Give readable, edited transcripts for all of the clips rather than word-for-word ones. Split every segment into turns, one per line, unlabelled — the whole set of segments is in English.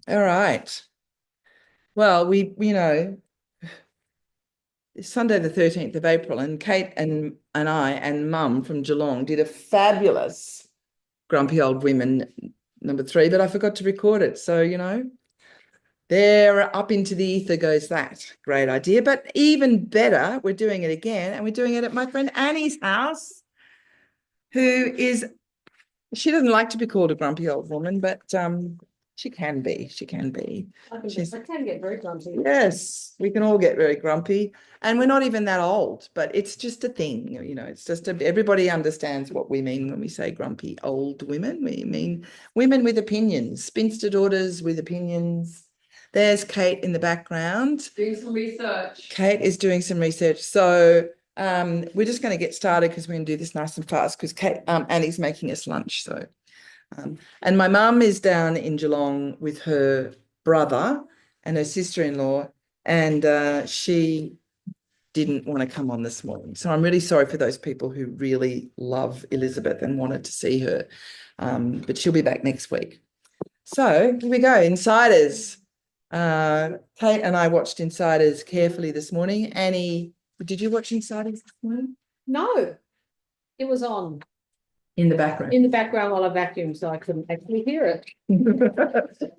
All right. Well, it's Sunday the 13th of April, and Kate and I and Mum from Geelong did a fabulous Grumpy Old Women #3, but I forgot to record it. So, there up into the ether goes that. Great idea. But even better, we're doing it again, and we're doing it at my friend Annie's house, she doesn't like to be called a grumpy old woman, but she can be. She can be.
I can get very grumpy.
Yes, we can all get very grumpy, and we're not even that old, but it's just a thing, it's just everybody understands what we mean when we say grumpy old women. We mean women with opinions, spinster daughters with opinions. There's Kate in the background.
Doing some research.
Kate is doing some research. So we're just going to get started because we're going to do this nice and fast because Annie's making us lunch. So and my mum is down in Geelong with her brother and her sister-in-law, and she didn't want to come on this morning. So I'm really sorry for those people who really love Elizabeth and wanted to see her, but she'll be back next week. So here we go, Insiders. Kate and I watched Insiders carefully this morning. Annie, did you watch Insiders this morning?
No, it was on
in the background.
In the background while I vacuumed, so I couldn't actually hear it.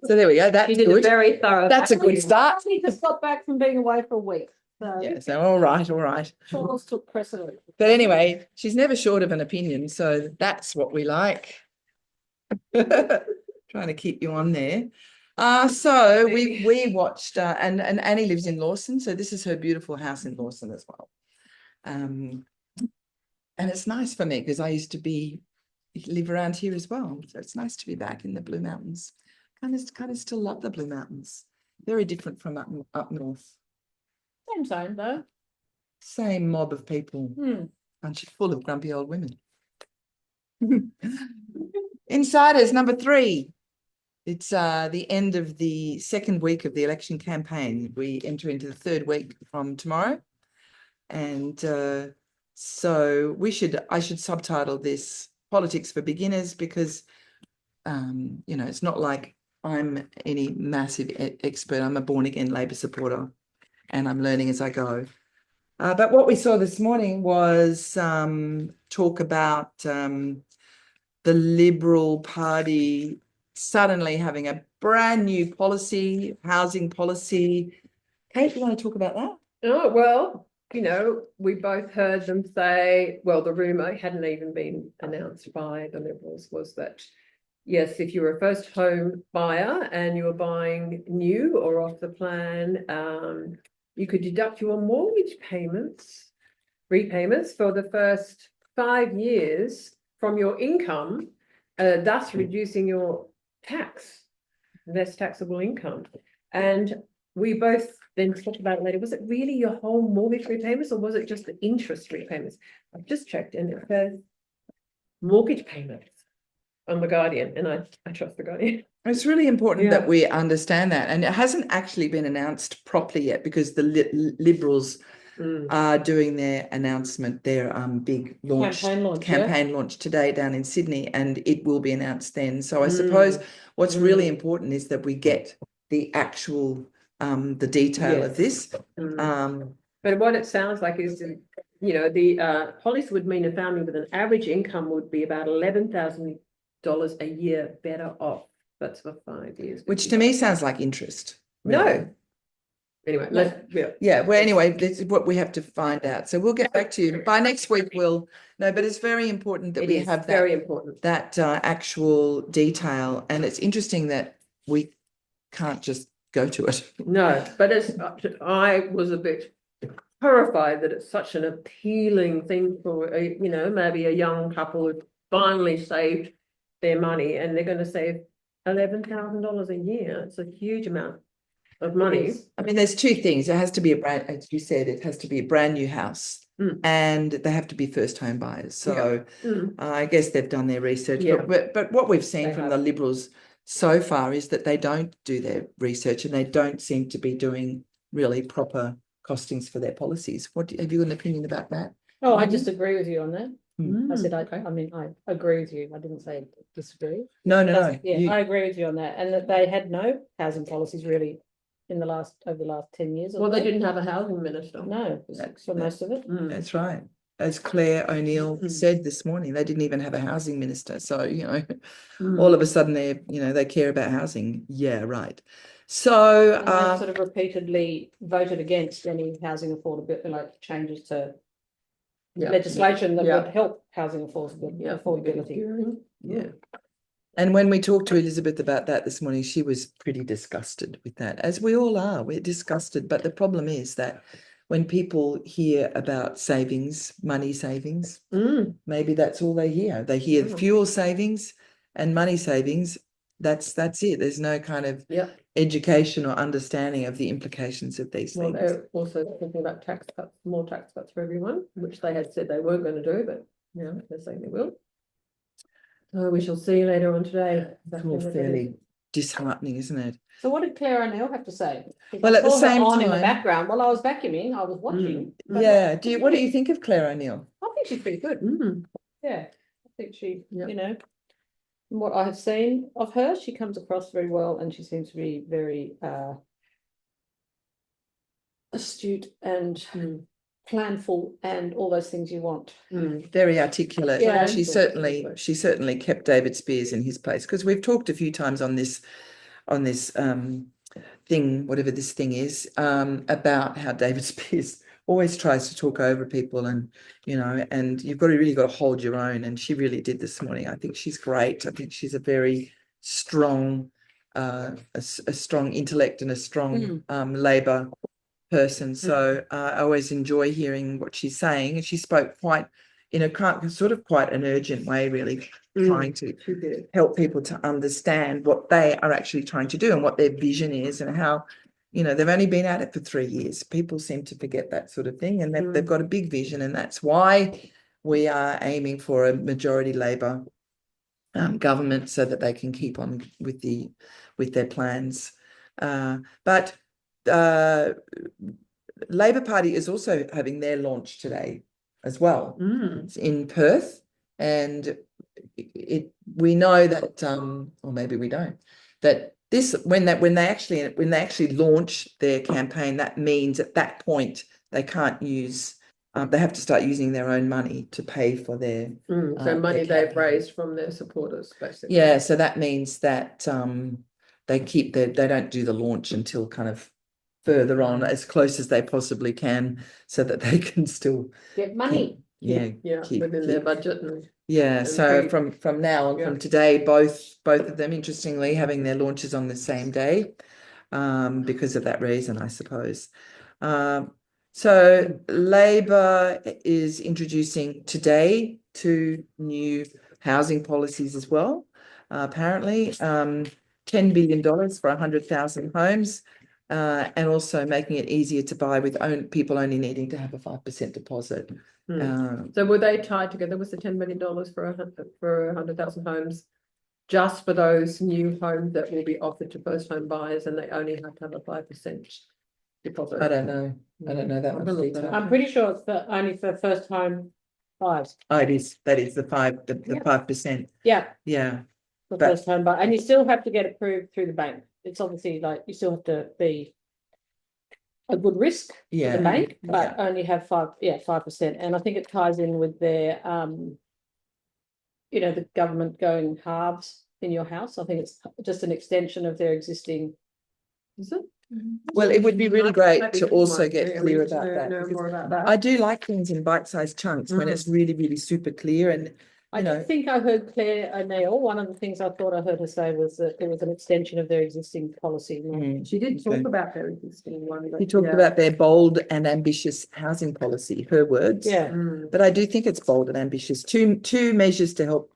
So there we go. That's
good. Very thorough.
That's a good start.
I just got back from being away for a week. So
yeah, so all right.
Chores took precedent.
But anyway, she's never short of an opinion, so that's what we like. Trying to keep you on there. So we watched, and Annie lives in Lawson, so this is her beautiful house in Lawson as well. And it's nice for me because I used to live around here as well. So it's nice to be back in the Blue Mountains. Kind of still love the Blue Mountains. Very different from up north.
Same zone though.
Same mob of people. And she's full of grumpy old women. Insiders #3. It's the end of the second week of the election campaign. We enter into the third week from tomorrow. And so I should subtitle this Politics for Beginners because, it's not like I'm any massive expert. I'm a born-again Labor supporter and I'm learning as I go. But what we saw this morning was talk about the Liberal Party suddenly having a brand new policy, housing policy. Kate, you want to talk about that?
Oh, well, we both heard them say, well, the rumour hadn't even been announced by the Liberals was that, yes, if you're a first home buyer and you were buying new or off the plan, you could deduct your mortgage repayments for the first 5 years from your income, thus reducing your less taxable income. And we both then talked about it later. Was it really your whole mortgage repayments or was it just the interest repayments? I've just checked and it says mortgage payments on The Guardian, and I trust The Guardian.
It's really important that we understand that. And it hasn't actually been announced properly yet because the Liberals are doing their announcement, their big campaign launch today down in Sydney, and it will be announced then. So I suppose what's really important is that we get the actual the detail of this.
But what it sounds like is, the policy would mean a family with an average income would be about $11,000 a year better off. That's for 5 years.
Which to me sounds like interest. Really.
No. Anyway,
well, anyway, this is what we have to find out. So we'll get back to you by next week. But it's very important that we have that actual detail. And it's interesting that we can't just go to it.
No, but I was a bit horrified that it's such an appealing thing for maybe a young couple who finally saved their money and they're going to save $11,000 a year. It's a huge amount of money.
I mean, there's two things. It has to be as you said, it has to be a brand new house and they have to be first home buyers. So I guess they've done their research. But what we've seen from the Liberals so far is that they don't do their research and they don't seem to be doing really proper costings for their policies. Have you got an opinion about that?
Oh, I just agree with you on that.
I said,
okay.
I mean, I agree with you. I didn't say disagree.
No, no,
That's-
no.
Yeah,
you-
I agree with you on that. And that they had no housing policies really over the last 10 years. or
Well, they
so.
didn't have a housing minister.
No,
That's-
for most of it.
Mm.
That's right. As Claire O'Neill
Mm.
said this morning, they didn't even have a housing minister. So,
Mm.
all of a sudden they care about housing. Yeah, right. So,
And they've sort of repeatedly voted against any housing affordability, like changes to
Yeah.
legislation that
Yeah.
would help housing affordability.
yeah. And when we talked to Elizabeth about that this morning, she was pretty disgusted with that, as we all are. We're disgusted. But the problem is that when people hear about savings, money savings,
Mm.
maybe that's all they hear. They hear
Yeah.
fuel savings and money savings. That's it. There's no kind of
Yeah.
education or understanding of the implications of these
Well,
things.
they're also thinking about tax cuts, more tax cuts for everyone, which they had said they weren't going to do, but they're saying they will. So we shall see later on today.
It's all fairly disheartening, isn't it?
So what did Claire O'Neill have to say? 'Cause
Well,
I
at the
saw her
same
on in the
time-
background while I was vacuuming, I was watching. but
Yeah.
what
What do you think of Claire O'Neill?
I think she's pretty good.
Mm.
Yeah, I think she,
Yeah.
from what I have seen of her, she comes across very well and she seems to be very astute and
Mm.
planful and all those things you want.
Mm.
Very articulate.
Yeah.
She certainly kept David Spears in his place, because we've talked a few times on this thing, whatever this thing is, about how David Spears always tries to talk over people, and and you've really got to hold your own, and she really did this morning. I think she's great. I think she's a very strong a strong intellect and a strong Labor person. So I always enjoy hearing what she's saying, and she spoke quite in a quite an urgent way, really, trying to
She did.
help people to understand what they are actually trying to do and what their vision is, and how they've only been at it for 3 years. People seem to forget that sort of thing, and they've got a big vision, and that's why we are aiming for a majority Labor government, so that they can keep on with their plans. But Labor Party is also having their launch today as well.
Mm.
It's in Perth, and we know that, or maybe we don't, that when they actually launch their campaign, that means at that point they can't use, they have to start using their own money to pay for their
So money
their
they've
campaign.
raised from their supporters, basically.
Yeah, so that means that they don't do the launch until kind of further on, as close as they possibly can, so that they can still
Get money.
Yeah, within their budget. And
so
pay.
from now on,
Yeah.
from today, both of them, interestingly, having their launches on the same day, because of that reason, I suppose. So Labor is introducing today 2 new housing policies as well. Apparently, $10 billion for 100,000 homes, and also making it easier to buy with people only needing to have a 5% deposit.
So were they tied together? Was the $10 million for 100,000 homes just for those new homes that will be offered to first home buyers, and they only have to have a 5% deposit?
I don't know. I don't know that
I'll
much
look that
detail.
up.
I'm pretty sure it's only for first home buyers.
Oh, it is. That is the 5%.
Yeah,
Yeah.
for
But-
first home buyer, and you still have to get approved through the bank. It's obviously like you still have to be a good risk for
Yeah.
the bank, but
Yeah.
only have 5%. And I think it ties in with their the government going halves in your house. I think it's just an extension of their existing.
Is it?
Well, it would be really great
Maybe
to
people
also
might
get
know-
clear
we
about that,
know
because
more about that.
I do like things in bite-sized chunks when it's really, really super clear, and
I
know.
think I heard Claire O'Neill, one of the things I thought I heard her say was that it was an extension of their existing policy.
She did talk
Okay.
about their existing one. but
He talked
yeah.
about their bold and ambitious housing policy, her words.
Yeah,
Mm.
But I do think it's bold and ambitious. Two measures to help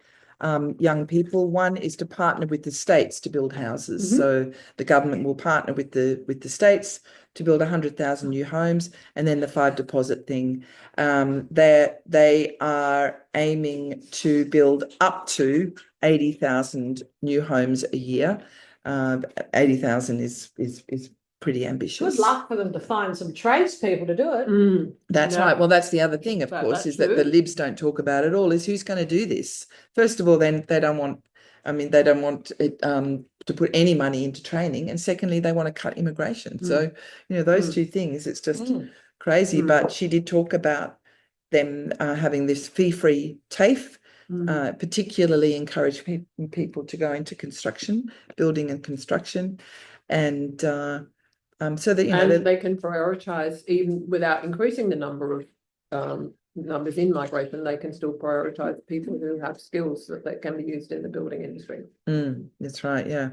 young people. One is to partner with the states to build houses.
Mhm.
So the government will partner with the states to build 100,000 new homes, and then the 5 deposit thing. They are aiming to build up to 80,000 new homes a year. 80,000 is pretty ambitious.
Good luck for them to find some tradespeople to do it.
Mm,
That's
No.
right. Well, that's the other thing, of
Well,
course,
that's
is that the
true.
Libs don't talk about it all, is who's going to do this. First of all, then they don't want, they don't want it to put any money into training. And secondly, they want to cut immigration. So, those
Mm.
two things, it's just
Mm.
crazy.
Mm.
But she did talk about them having this fee-free TAFE,
Mm.
particularly encourage people to go into construction, building and construction. And so that,
And they can prioritize even without increasing the number of numbers in migration, they can still prioritize people who have skills that can be used in the building industry.
that's right, yeah.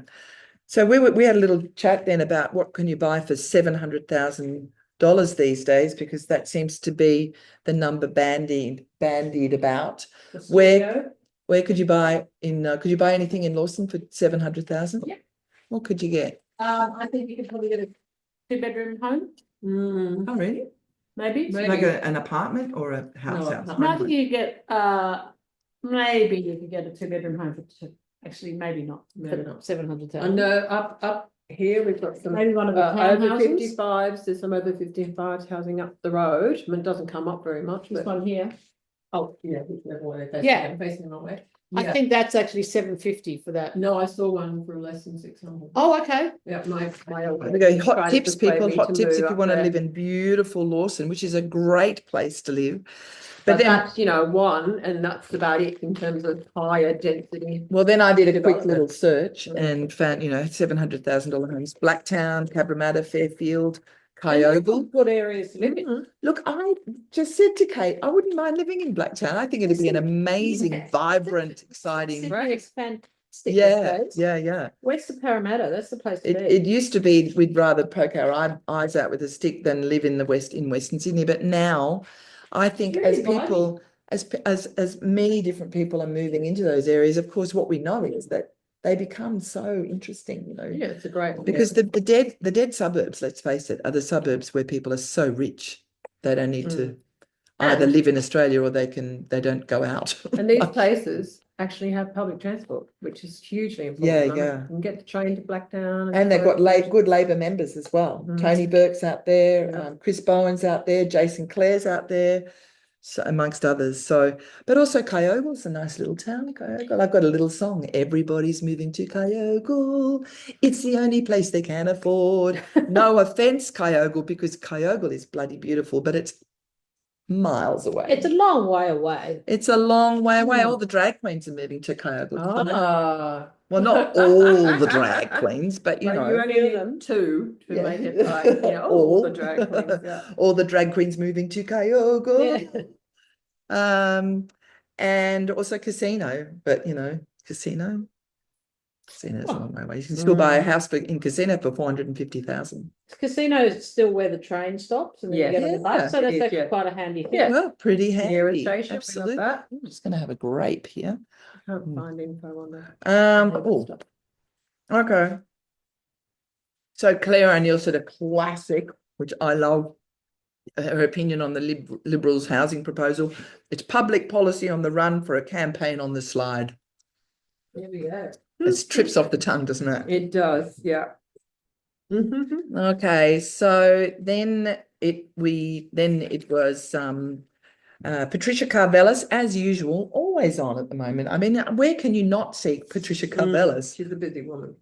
So we had a little chat then about what can you buy for $700,000 these days, because that seems to be the number bandied about.
The
Where
studio.
where could you buy could you buy anything in Lawson for 700,000?
Yeah.
What could you get?
I think you could probably get a 2-bedroom home,
Oh, really?
maybe.
Maybe.
Like an apartment or a house?
No,
house?
No, I think you get, maybe you could get a 2-bedroom home for actually, maybe not,
Maybe not.
700,000.
I know up here, we've got some
Maybe one of the
over
townhouses.
55s, there's some over 55s housing up the road. I mean, it doesn't come up very much,
This
but
one here.
oh, yeah, whichever way they're facing,
Yeah.
they're facing the way.
I
Yeah.
think that's actually 750 for that.
No, I saw one for less than 600.
Oh, okay.
Yeah, my old.
There we go.
lady tried
Hot
to
tips,
persuade
people.
me
Hot
to
tips if
move
you
up
want to
there.
live in beautiful Lawson, which is a great place to live.
But
But then,
that's, one, and that's about it in terms of higher density.
well, then I did a quick
development.
little search
Mm.
and found, $700,000 homes: Blacktown, Cabramatta, Fairfield,
And they're
Kyogle.
good areas to live in.
Mhm.
Look, I just said to Kate, I wouldn't mind living in Blacktown. I think it'd be an amazing,
Yeah.
vibrant, exciting.
Sydney is fantastic. these
Yeah,
days.
yeah.
West of Parramatta, that's the place to be.
It used to be we'd rather poke our eyes out with a stick than live in Western Sydney. But now, I think
Really
as people, as many different people are moving into those areas, of course, what we know is that they become so interesting,
Yeah, it's a great.
because the dead suburbs, let's face it, are the suburbs where people are so rich they don't need to either
And-
live in Australia or they don't go out.
And these places actually have public transport, which is hugely important.
Yeah,
I mean,
yeah.
You can get the train to Blacktown.
And they've got
so-
good Labor members as well.
Mm.
Tony Burke's out there,
Yeah.
Chris Bowen's out there, Jason Clare's out there, so amongst others. So, but also Kyogle's a nice little town. Kyogle, I've got a little song. Everybody's moving to Kyogle. It's the only place they can afford. No offense, Kyogle, because Kyogle is bloody beautiful, but it's miles away.
It's a long way away.
It's a long way away.
Mm.
All the drag queens are moving to Kyogle.
Ah.
Well, not all the drag queens, but you
Like,
know.
you only need two to
Yeah.
make it like, all the drag queens, yeah.
All the drag queens moving to Kyogle. And also Casino, but Casino's a long way away. You can still buy a house in Casino for 450,000.
Casino is still where the train stops and then you get on the
Yeah.
bus, so that's
It is,
actually
yeah.
quite a handy thing.
Yeah.
Well, pretty handy.
Nearest station, we love
Absolutely.
that.
I'm just going to have a grape here.
Can't find info on that.
Oh, okay. So Claire O'Neill said a classic, which I love, her opinion on the Liberals' housing proposal. It's public policy on the run for a campaign on the slide.
There we go.
It trips off the tongue, doesn't it?
It does, yeah. Mhm.
Okay, so then it was Patricia Karvelas, as usual, always on at the moment. I mean, where can you not see Patricia Karvelas?
She's a busy woman.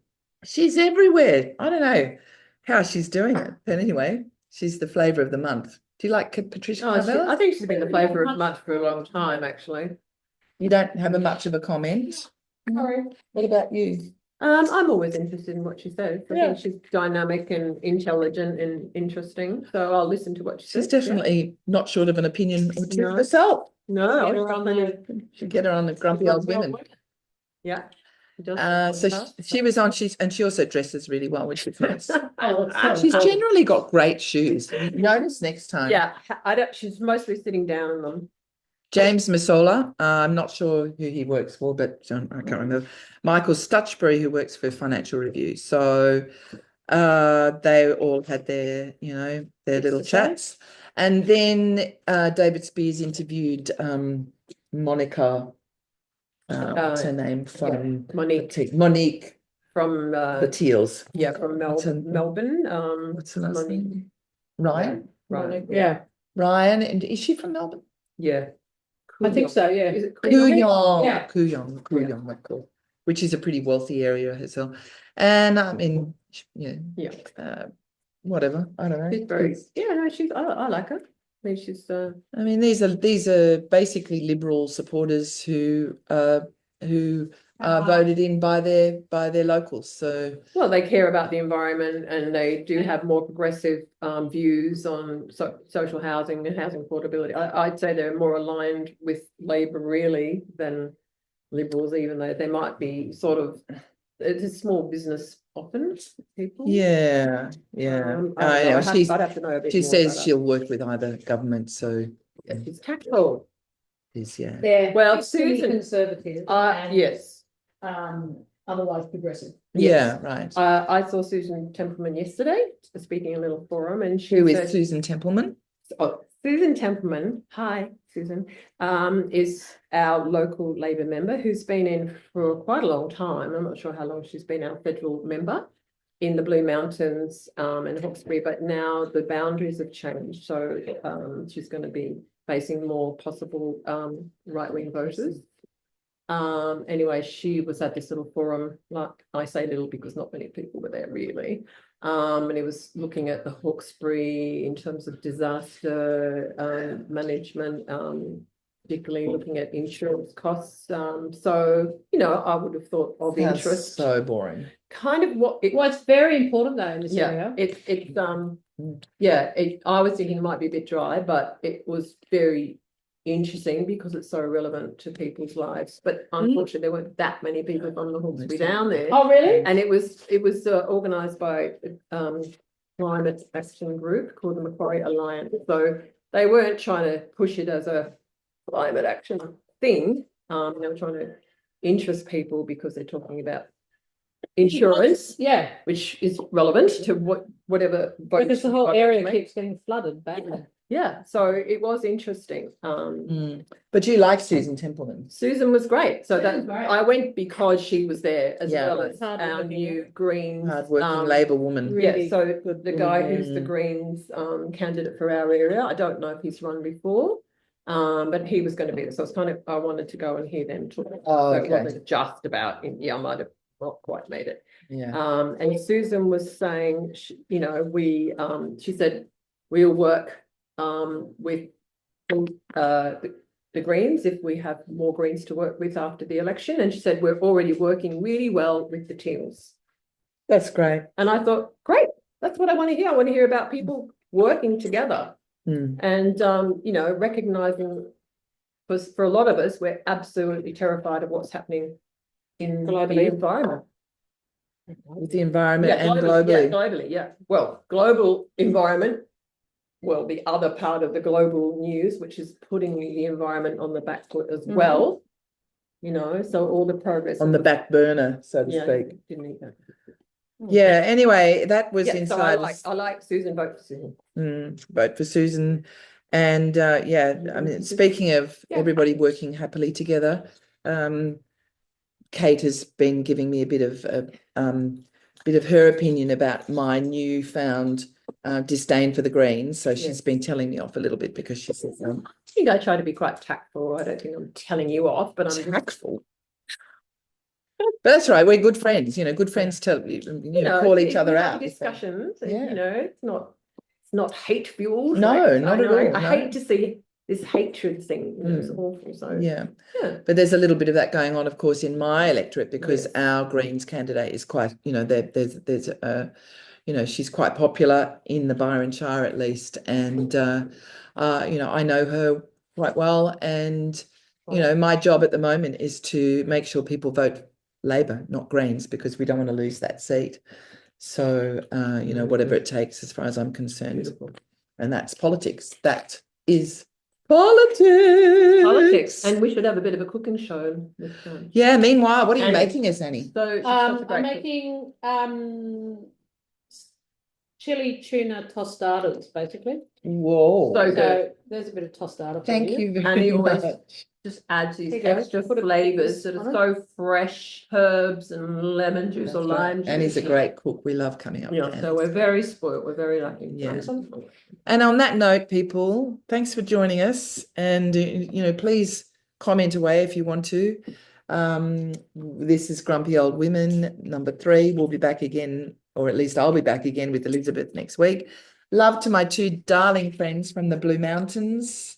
She's everywhere. I don't know how she's doing it, but anyway, she's the flavour of the month. Do you like Patricia
I
Karvelas?
think she's been the flavour of much for a long time, actually.
You don't have much of a comment.
Sorry.
What about you?
I'm always interested in what she says. I
Yeah.
think she's dynamic and intelligent and interesting, so I'll listen to what she
She's
says. yeah.
definitely not short of an opinion or two
No.
herself.
No,
Get her on
Should get her on the grumpy old women.
yeah. She does
So
well.
she was on. And she also dresses really well, which is nice.
Oh, that's so
She's
cool.
generally got great shoes. Notice next time.
Yeah, she's mostly sitting down in them.
James Massola, I'm not sure who he works for, but I can't remember. Michael Stutchbury, who works for Financial Review. So they all had their little chats. And then David Spears interviewed Monica, what's her name from
Monique.
Monique
from,
The Teals.
yeah, from
What's her-
Melbourne,
What's the last
Monique.
name? Ryan?
Right,
Yeah,
Ryan, and is she from Melbourne?
yeah.
I think so, yeah.
Is it Kooyong?
Yeah.
Kooyong, they're called, which is a pretty wealthy area as well. And I mean, yeah,
Yeah,
whatever, I don't know.
she's very, yeah, no, I like her. I mean, she's,
I mean, these are basically Liberal supporters who are voted in by their locals. So
well, they care about the environment and they do have more progressive views on social housing and housing affordability. I'd say they're more aligned with Labor really than Liberals, even though they might be sort of, it's a small business often, people.
yeah.
I don't know,
Yeah,
I'd have to know a bit
she
more
says
about
she'll work with either government, so
that. She's tactful.
is yeah.
They're
Well,
fiscally
Susan-
conservative and
Yes.
otherwise progressive.
Yeah, right.
I saw Susan Templeman yesterday, speaking in a little forum, and she
Who is
said,
Susan Templeman?
oh, Susan Templeman, hi, Susan, is our local Labor member who's been in for quite a long time. I'm not sure how long she's been our federal member in the Blue Mountains and Hawkesbury, but now the boundaries have changed. So she's going to be facing more possible right-wing voters. Anyway, she was at this little forum, like I say little because not many people were there really. And it was looking at the Hawkesbury in terms of disaster management, particularly looking at insurance costs. So, you know, I would have thought of
Sounds
interest,
so boring.
kind of what it,
Well, it's very important though in this
yeah,
area.
I was thinking it might be a bit dry, but it was very interesting because it's so relevant to people's lives. But unfortunately, there weren't that many people from the Hawkesbury down there.
Oh, really?
And it was organised by climate action group called the Macquarie Alliance. So they weren't trying to push it as a climate action thing. They were trying to interest people because they're talking about insurance,
Yeah,
which is relevant to whatever vote
because the
you've
whole
got to
area
make.
keeps getting flooded badly.
Yeah, so it was interesting.
But you like Susan Templeman?
Susan was great. So that
Susan's great.
I went because she was there as
Yeah.
well as our
Hardworking,
new Greens.
Hardworking Labor woman.
Really
Yeah, so
good
the guy who's the
Mm.
Greens candidate for our area, I don't know if he's run before, but he was going to be there. So it's kind of, I wanted to go and hear them talk.
Oh,
So it
okay.
wasn't just about, I might have not quite made it.
Yeah.
And Susan was saying, she said, we'll work with the Greens if we have more Greens to work with after the election. And she said, we're already working really well with the Teals.
That's great.
And I thought, great, that's what I want to hear. I want to hear about people working together
Mm.
and, recognizing, because for a lot of us, we're absolutely terrified of what's happening in the
Globally.
environment.
With the environment
Yeah,
and
globally,
globally.
yeah. Well, global environment, well, the other part of the global news, which is putting the environment on the back foot as well. So all the progress
On the back burner, so to
yeah,
speak.
didn't need that.
Yeah, anyway, that was
Yeah, so
inside.
I like Susan, vote for Susan.
Vote for Susan. And I mean, speaking of
Yeah.
everybody working happily together, Kate has been giving me a bit of her opinion about my newfound disdain for the Greens. So she's
Yes.
been telling me off a little bit because she says
I think I try to be quite tactful. I don't think I'm telling you off, but I'm
tactful. But that's right. We're good friends. Good friends tell call each
if
other
we have
out.
discussions, and,
Yeah.
it's not hate fueled.
No,
right?
not
I
at
know,
all,
I
no.
hate to see this hatred thing. It's
Mm.
awful. So
Yeah.
yeah.
But there's a little bit of that going on, of course, in my electorate because
Yes.
our Greens candidate is quite, there's she's quite popular in the Byron Shire at least, and I know her quite well, and my job at the moment is to make sure people vote Labor, not Greens, because we don't want to lose that seat. So whatever it takes, as far as I'm concerned,
Beautiful.
and that's politics. That is politics.
And we should have a bit of a cooking show with
Yeah. Meanwhile, what are you
And-
making us, Annie?
So she's such a great
I'm
cook.
making chili tuna tostadas, basically.
Whoa.
So good.
So there's a bit of tostada for
Thank you very
Annie always
much.
just adds these
There you go.
extra
Put a
flavors
piece
that
on
are so fresh, herbs and lemon juice or
That's right.
lime juice.
And he's a great cook. We love coming up
Yeah,
there.
so we're very spoiled. We're very lucky.
Yeah. And on that note, people, thanks for joining us. And, please comment away if you want to. This is Grumpy Old Women, number 3. We'll be back again, or at least I'll be back again with Elizabeth next week. Love to my 2 darling friends from the Blue Mountains.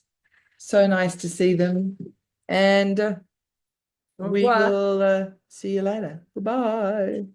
So nice to see them. And
Au
we
revoir.
will see you later. Goodbye.